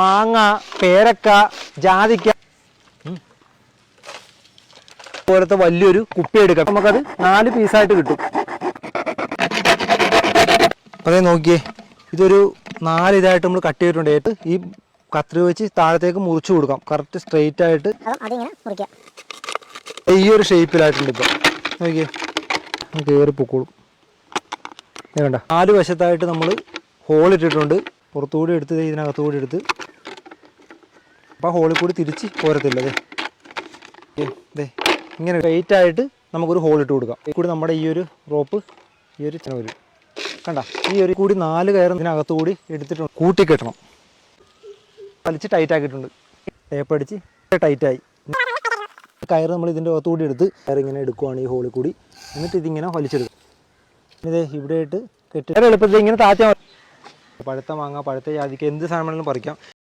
മാങ്ങ, പേരക്ക, ജാതിക്ക പോലത്തെ വലിയൊരു കുപ്പി എടുക്കാം. നമുക്കത് 4 പീസായിട്ട് കിട്ടും. അതേ നോക്കിയേ, ഇതൊരു 4 ഇതായിട്ട് നമ്മൾ കട്ട് ചെയ്തിട്ടുണ്ട്. ഈ കത്രി വെച്ച് താഴത്തേക്ക് മുറിച്ചു കൊടുക്കാം. കറക്റ്റ് സ്ട്രെയിറ്റ് ആയിട്ട് ഈ ഒരു ഷേപ്പിലായിട്ടുണ്ട്. ഇപ്പം നോക്കിയേ, കയറി പൊക്കോളും. വേണ്ട 4 വശത്തായിട്ട് നമ്മൾ ഹോൾ ഇട്ടിട്ടുണ്ട്. പുറത്തുകൂടി എടുത്ത് ഇതിനകത്തുകൂടി എടുത്ത് അപ്പോൾ ഹോളിൽ കൂടി തിരിച്ച് പോരത്തില്ല. അതെ ഇങ്ങനെ സ്ട്രെയിറ്റ് ആയിട്ട് നമുക്കൊരു ഹോൾ ഇട്ട് കൊടുക്കാം. കൂടി നമ്മുടെ ഈ ഒരു റോപ്പ് ഈ ഒരു വരും. കണ്ട, ഈ ഒരു കൂടി 4 കയർ ഇതിനകത്തുകൂടി എടുത്തിട്ടുണ്ട്. കൂട്ടിക്കെട്ടണം. വലിച്ച് ടൈറ്റ് ആക്കിയിട്ടുണ്ട്. ടേപ്പ് അടിച്ച് ടൈറ്റായി. കയർ നമ്മൾ ഇതിൻ്റെ അകത്തുകൂടി എടുത്ത് കയർ ഇങ്ങനെ എടുക്കുവാണ് ഈ ഹോളിൽ കൂടി. എന്നിട്ട് ഇതിങ്ങനെ വലിച്ചെടുക്കും. ഇതേ ഇവിടെ ആയിട്ട് കെട്ടി എളുപ്പത്തിൽ ഇങ്ങനെ താഴ്ത്താൻ. പഴുത്ത മാങ്ങ, പഴുത്ത ജാതിക്ക, എന്ത് സാധനം വേണമെങ്കിലും പറിക്കാം.